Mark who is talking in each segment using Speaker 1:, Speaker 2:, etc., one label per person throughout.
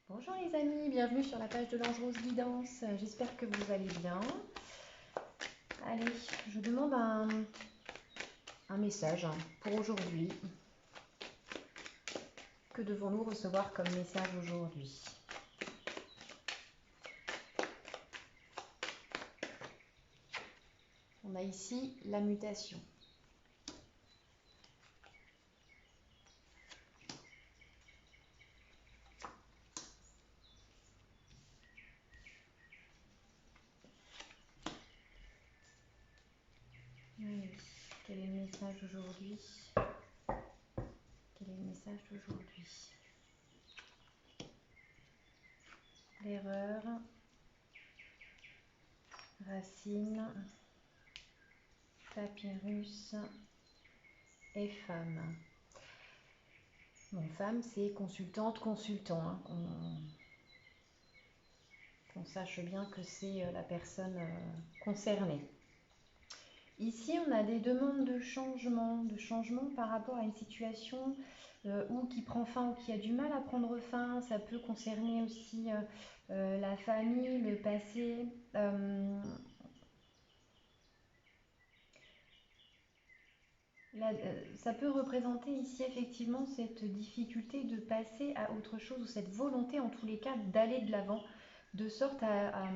Speaker 1: Bonjour les amis, bienvenue sur la page de l'Ange Rose Guidance. J'espère que vous allez bien. Allez, je demande un message pour aujourd'hui. Que devons-nous recevoir comme message aujourd'hui? On a ici la mutation. Allez, quel est le message d'aujourd'hui? Quel est le message d'aujourd'hui? L'erreur, racine, papyrus et femme. Bon, femme, c'est consultante, consultant. Hein, qu'on sache bien que c'est la personne concernée. Ici, on a des demandes de changement par rapport à une situation ou qui prend fin ou qui a du mal à prendre fin. Ça peut concerner aussi la famille, le passé. Ça peut représenter ici effectivement cette difficulté de passer à autre chose ou cette volonté en tous les cas d'aller de l'avant, de sorte à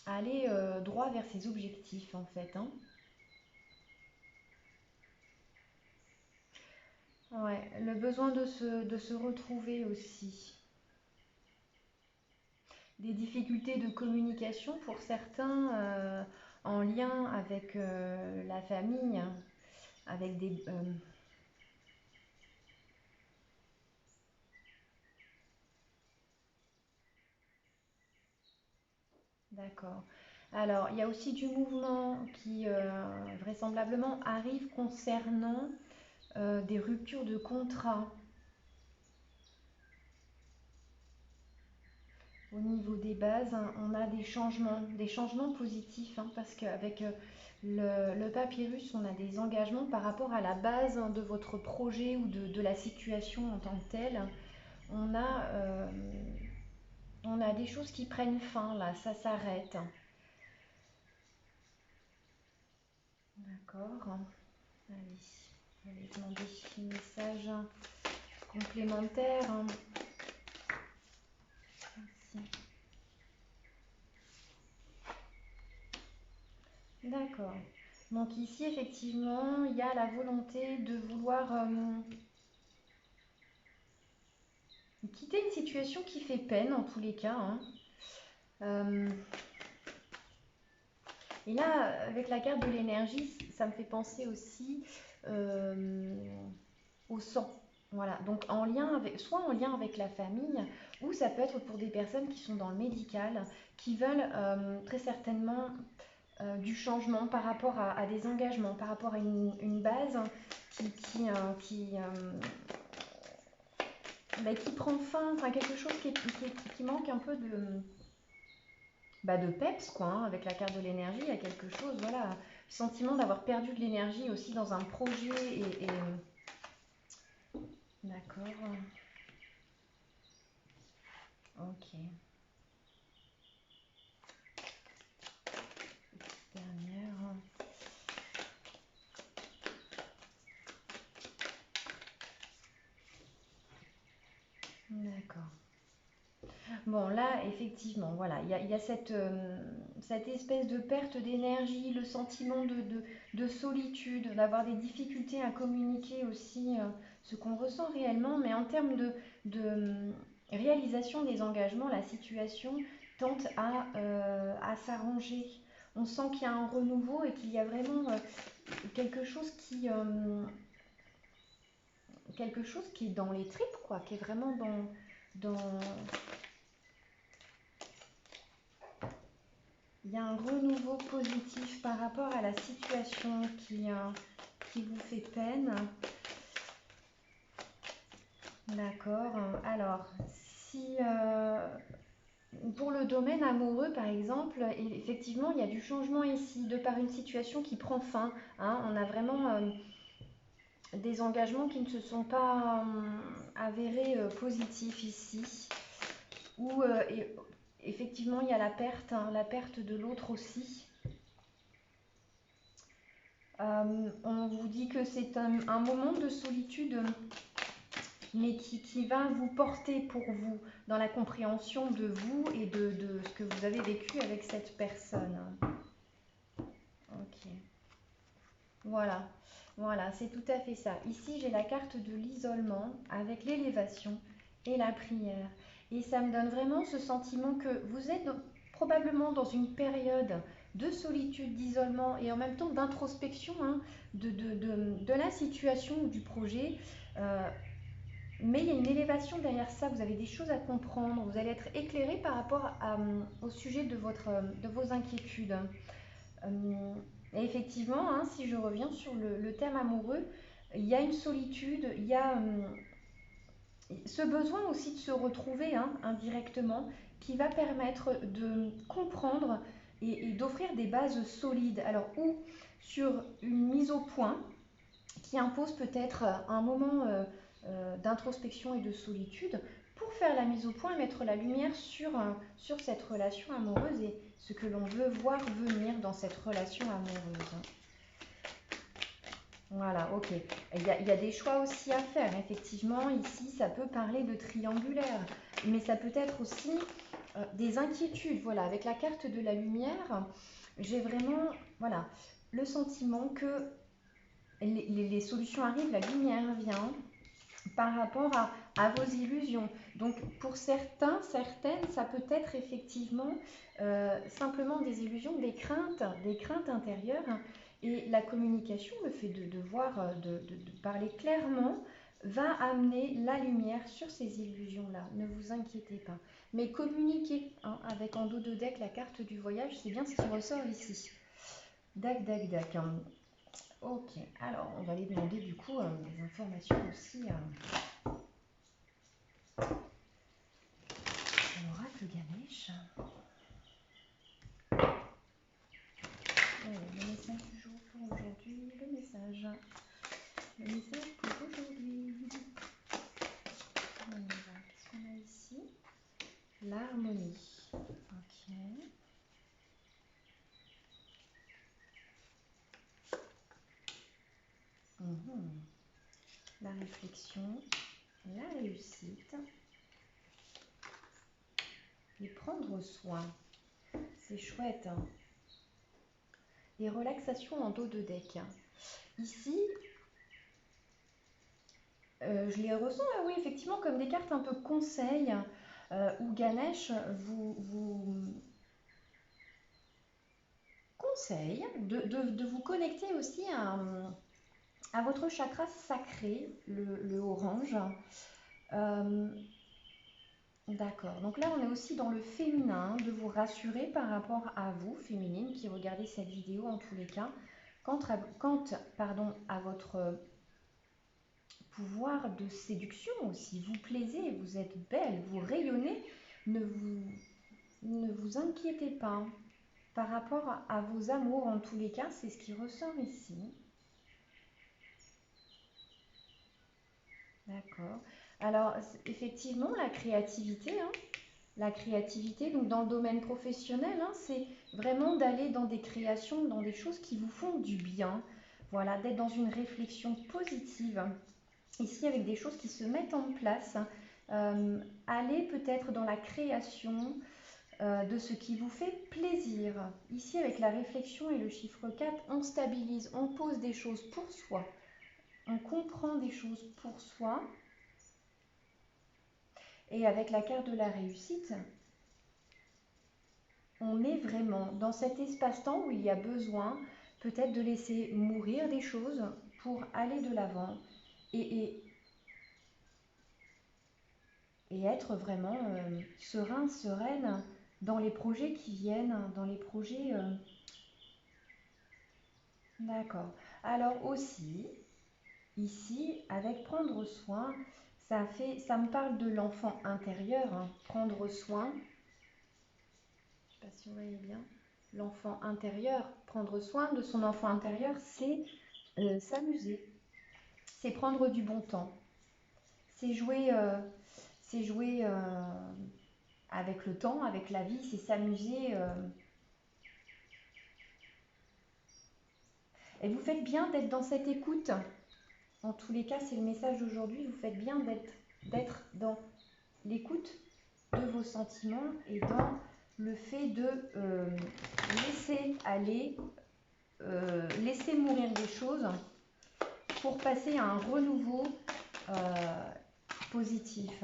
Speaker 1: aller droit vers ses objectifs en fait. Hein. Ouais, le besoin de se retrouver aussi. Des difficultés de communication pour certains en lien avec la famille, hein, avec des... D'accord. Alors, il y a aussi du mouvement qui vraisemblablement arrive concernant des ruptures de contrat. Au niveau des bases, hein, on a des changements positifs, hein, parce qu'avec le papyrus, on a des engagements par rapport à la base hein, de votre projet ou de la situation en tant que telle. On a, euh, on a des choses qui prennent fin, là, ça s'arrête. D'accord. Allez, je vais demander un message complémentaire. Ici. D'accord. Donc ici, effectivement, il y a la volonté de vouloir quitter une situation qui fait peine en tous les cas. Hein. Euh, et là, avec la carte de l'énergie, ça me fait penser aussi euh, au sang. Voilà, donc en lien avec, soit en lien avec la famille, ou ça peut être pour des personnes qui sont dans le médical, qui veulent très certainement du changement par rapport à des engagements, par rapport à une base qui prend fin, enfin quelque chose qui manque un peu de peps, quoi, hein, avec la carte de l'énergie, il y a quelque chose, voilà, le sentiment d'avoir perdu de l'énergie aussi dans un projet et d'accord, ok, dernière, d'accord. Bon, là, effectivement, voilà, il y a cette espèce de perte d'énergie, le sentiment de solitude, d'avoir des difficultés à communiquer aussi ce qu'on ressent réellement, mais en termes de réalisation des engagements, la situation tente à s'arranger. On sent qu'il y a un renouveau et qu'il y a vraiment quelque chose quelque chose qui est dans les tripes, quoi, qui est vraiment dans il y a un renouveau positif par rapport à la situation qui vous fait peine. D'accord. Alors, si pour le domaine amoureux, par exemple, effectivement, il y a du changement ici, de par une situation qui prend fin. Hein. On a vraiment des engagements qui ne se sont pas avérés positifs ici. Ou effectivement, il y a la perte, hein, la perte de l'autre aussi. On vous dit que c'est un moment de solitude, mais qui va vous porter pour vous, dans la compréhension de vous et de ce que vous avez vécu avec cette personne. Ok. Voilà, voilà, c'est tout à fait ça. Ici, j'ai la carte de l'isolement avec l'élévation et la prière. Et ça me donne vraiment ce sentiment que vous êtes probablement dans une période de solitude, d'isolement et en même temps d'introspection, hein, de la situation ou du projet. Euh, mais il y a une élévation derrière ça, vous avez des choses à comprendre, vous allez être éclairé par rapport au sujet de vos inquiétudes. Euh, et effectivement, hein, si je reviens sur le thème amoureux, il y a une solitude, il y a ce besoin aussi de se retrouver, hein, indirectement, qui va permettre de comprendre et d'offrir des bases solides. Alors, ou sur une mise au point qui impose peut-être un moment d'introspection et de solitude pour faire la mise au point et mettre la lumière sur cette relation amoureuse et ce que l'on veut voir venir dans cette relation amoureuse. Voilà, ok. Il y a des choix aussi à faire. Effectivement, ici, ça peut parler de triangulaire, mais ça peut être aussi des inquiétudes. Voilà, avec la carte de la lumière, j'ai vraiment, voilà, le sentiment que les solutions arrivent, la lumière vient par rapport à vos illusions. Donc pour certains, certaines, ça peut être effectivement simplement des illusions, des craintes intérieures. Et la communication, le fait de voir, de parler clairement, va amener la lumière sur ces illusions-là. Ne vous inquiétez pas. Mais communiquez, hein, avec en dos de deck la carte du voyage, c'est bien ce qui ressort ici. Dac, dac, dac. Ok, alors on va aller demander du coup des informations aussi à l'oracle Ganesh. Le message du jour pour aujourd'hui, le message pour aujourd'hui. On y va. Qu'est-ce qu'on a ici? L'harmonie. Ok. La réflexion, la réussite et prendre soin. C'est chouette, hein. Les relaxations en dos de deck. Ici, je les ressens, oui, effectivement, comme des cartes un peu conseils, où Ganesh vous conseille de vous connecter aussi à votre chakra sacré, le orange. Euh, D'accord, donc là on est aussi dans le féminin, de vous rassurer par rapport à vous, féminine, qui regardez cette vidéo en tous les cas, à votre pouvoir de séduction aussi. Vous plaisez, vous êtes belle, vous rayonnez. Ne vous inquiétez pas. Par rapport à vos amours, en tous les cas, c'est ce qui ressort ici. D'accord. Alors, effectivement, la créativité, hein, donc dans le domaine professionnel, hein, c'est vraiment d'aller dans des créations, dans des choses qui vous font du bien. Voilà, d'être dans une réflexion positive. Ici, avec des choses qui se mettent en place. Aller peut-être dans la création de ce qui vous fait plaisir. Ici, avec la réflexion et le chiffre 4, on stabilise, on pose des choses pour soi, on comprend des choses pour soi. Et avec la carte de la réussite, on est vraiment dans cet espace-temps où il y a besoin peut-être de laisser mourir des choses pour aller de l'avant et, et être vraiment serein, sereine dans les projets qui viennent, dans les projets... D'accord. Alors aussi, ici, avec prendre soin, ça me parle de l'enfant intérieur, hein. Prendre soin, je ne sais pas si vous voyez bien, l'enfant intérieur, prendre soin de son enfant intérieur, c'est s'amuser, c'est prendre du bon temps, c'est jouer avec le temps, avec la vie, c'est s'amuser. Et vous faites bien d'être dans cette écoute. En tous les cas, c'est le message d'aujourd'hui. Vous faites bien d'être dans l'écoute de vos sentiments et dans le fait de laisser aller, laisser mourir des choses pour passer à un renouveau positif.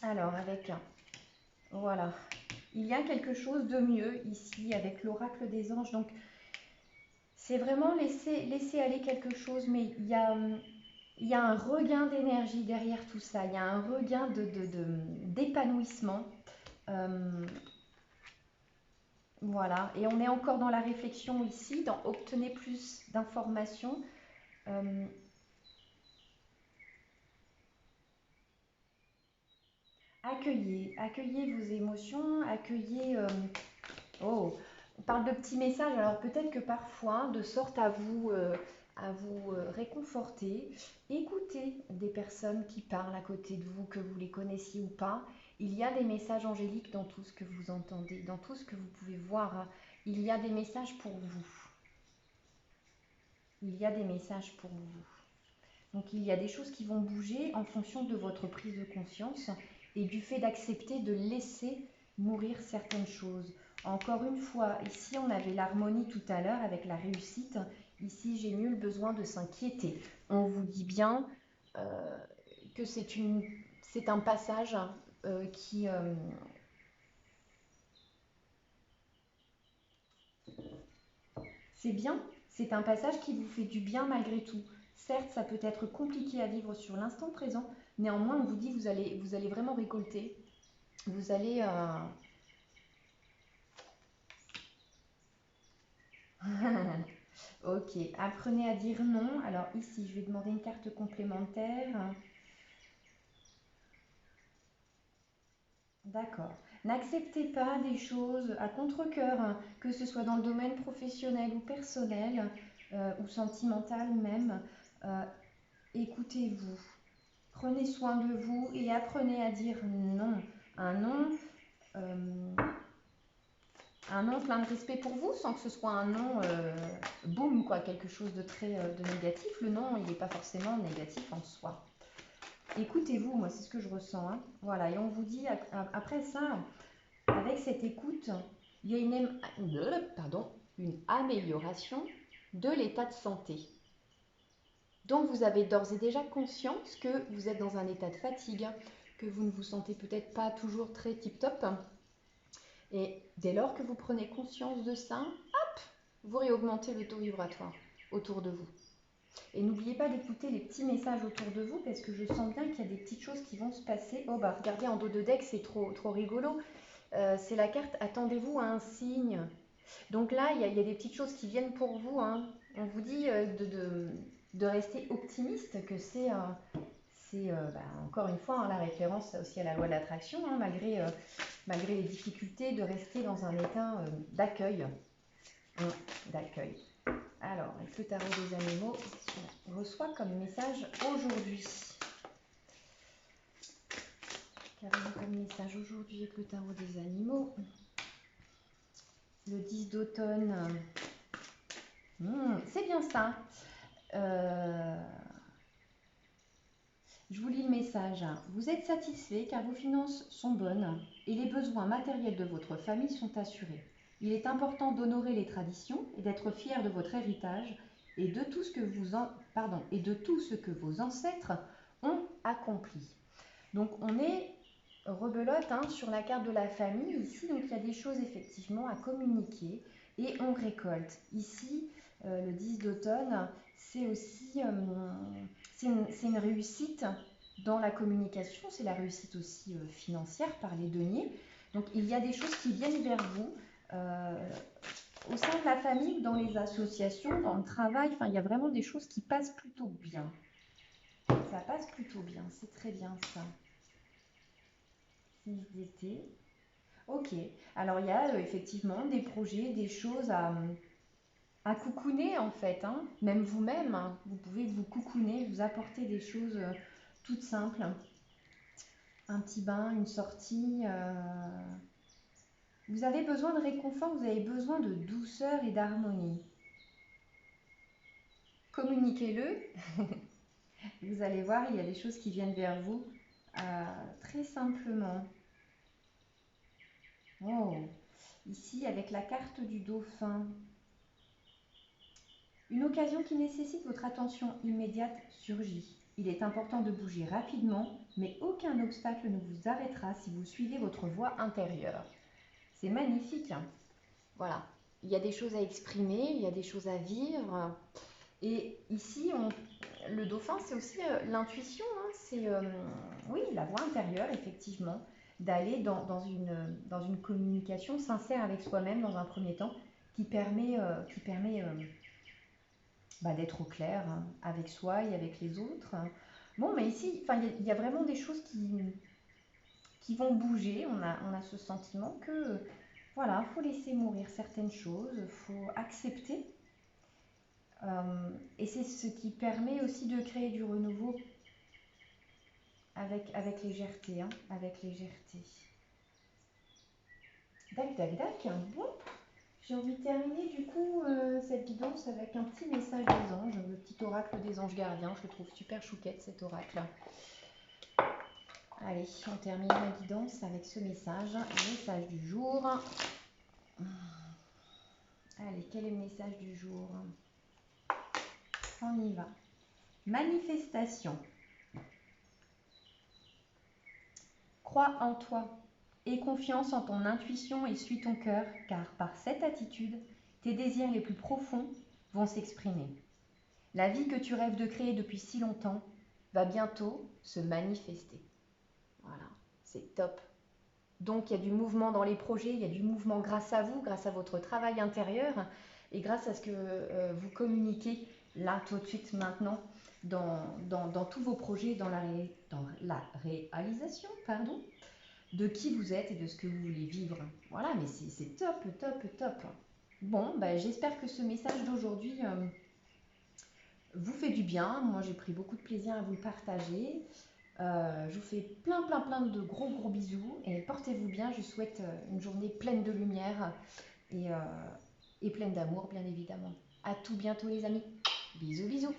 Speaker 1: Alors, voilà, il y a quelque chose de mieux ici avec l'oracle des anges. Donc, c'est vraiment laisser aller quelque chose, mais il y a un regain d'énergie derrière tout ça. Il y a un regain d'épanouissement. Voilà, et on est encore dans la réflexion ici, dans obtenez plus d'informations. Accueillez vos émotions, oh, on parle de petits messages, alors peut-être que parfois, de sorte à vous réconforter, écoutez des personnes qui parlent à côté de vous, que vous les connaissiez ou pas. Il y a des messages angéliques dans tout ce que vous entendez, dans tout ce que vous pouvez voir. Il y a des messages pour vous. Il y a des messages pour vous. Donc il y a des choses qui vont bouger en fonction de votre prise de conscience et du fait d'accepter de laisser mourir certaines choses. Encore une fois, ici on avait l'harmonie tout à l'heure avec la réussite. Ici j'ai nul besoin de s'inquiéter. On vous dit bien que c'est un passage qui... c'est bien, c'est un passage qui vous fait du bien malgré tout. Certes, ça peut être compliqué à vivre sur l'instant présent, néanmoins on vous dit vous allez vraiment récolter. Vous allez... Ok, apprenez à dire non. Alors ici, je vais demander une carte complémentaire. D'accord. N'acceptez pas des choses à contre-cœur, hein, que ce soit dans le domaine professionnel ou personnel, ou sentimental même. Euh, Écoutez-vous. Prenez soin de vous et apprenez à dire non. Un non, euh, un non plein de respect pour vous, sans que ce soit un non boum, quoi, quelque chose de très de négatif. Le non, il n'est pas forcément négatif en soi. Écoutez-vous, moi c'est ce que je ressens, hein. Voilà, et on vous dit après ça, avec cette écoute, il y a une amélioration de l'état de santé. Donc vous avez d'ores et déjà conscience que vous êtes dans un état de fatigue, que vous ne vous sentez peut-être pas toujours très tip-top. Et dès lors que vous prenez conscience de ça, hop, vous réaugmentez le taux vibratoire autour de vous. Et n'oubliez pas d'écouter les petits messages autour de vous parce que je sens bien qu'il y a des petites choses qui vont se passer. Oh bah regardez en dos de deck, c'est trop rigolo. C'est la carte attendez-vous à un signe. Donc là, il y a des petites choses qui viennent pour vous, hein. On vous dit de rester optimiste, que c'est encore une fois, hein, la référence aussi à la loi de l'attraction, hein, malgré les difficultés, de rester dans un état d'accueil. D'accueil. Alors, avec le tarot des animaux, on reçoit comme message aujourd'hui. Qu'avons-nous comme message aujourd'hui avec le tarot des animaux? Le 10 d'automne. C'est bien ça. Je vous lis le message. Vous êtes satisfait car vos finances sont bonnes et les besoins matériels de votre famille sont assurés. Il est important d'honorer les traditions et d'être fier de votre héritage et de tout ce que vos ancêtres ont accompli. Donc on est rebelote, hein, sur la carte de la famille ici, donc il y a des choses effectivement à communiquer et on récolte. Ici, le 10 d'automne, c'est aussi c'est une réussite dans la communication, c'est la réussite aussi financière par les deniers. Donc il y a des choses qui viennent vers vous au sein de la famille, dans les associations, dans le travail. Enfin, il y a vraiment des choses qui passent plutôt bien. Ça passe plutôt bien, c'est très bien ça. 6 d'été. Ok, alors il y a effectivement des projets, des choses à coucouner en fait, hein. Même vous-même, hein, vous pouvez vous coucouner, vous apporter des choses toutes simples. un petit bain, une sortie. Vous avez besoin de réconfort, vous avez besoin de douceur et d'harmonie. Communiquez-le. Vous allez voir, il y a des choses qui viennent vers vous très simplement. Oh, ici, avec la carte du dauphin, une occasion qui nécessite votre attention immédiate surgit. Il est important de bouger rapidement, mais aucun obstacle ne vous arrêtera si vous suivez votre voie intérieure. C'est magnifique, hein. Voilà, il y a des choses à exprimer, il y a des choses à vivre. Et ici, le dauphin, c'est aussi l'intuition, hein. C'est oui, la voix intérieure, effectivement, d'aller dans une communication sincère avec soi-même dans un premier temps, qui permet d'être au clair, hein, avec soi et avec les autres. Bon, mais ici, enfin, il y a vraiment des choses qui vont bouger. On a ce sentiment que, voilà, faut laisser mourir certaines choses, faut accepter. Et c'est ce qui permet aussi de créer du renouveau avec légèreté, hein, avec légèreté. Dac, dac, dac. Bon, j'ai envie de terminer du coup cette guidance avec un petit message des anges, le petit oracle des anges gardiens. Je le trouve super chouquette cet oracle. Allez, on termine la guidance avec ce message, le message du jour. Allez, quel est le message du jour? On y va. Manifestation. Crois en toi. Aie confiance en ton intuition et suis ton cœur, car par cette attitude, tes désirs les plus profonds vont s'exprimer. La vie que tu rêves de créer depuis si longtemps va bientôt se manifester. Voilà, c'est top. Donc il y a du mouvement dans les projets, il y a du mouvement grâce à vous, grâce à votre travail intérieur et grâce à ce que vous communiquez là tout de suite maintenant dans tous vos projets, dans la réalisation, de qui vous êtes et de ce que vous voulez vivre. Voilà, mais c'est top, top, top. Bon, bah, j'espère que ce message d'aujourd'hui vous fait du bien. Moi, j'ai pris beaucoup de plaisir à vous le partager. Je vous fais plein, plein, plein de gros, gros bisous et portez-vous bien. Je souhaite une journée pleine de lumière et pleine d'amour, bien évidemment. À tout bientôt, les amis. Bisous, bisous.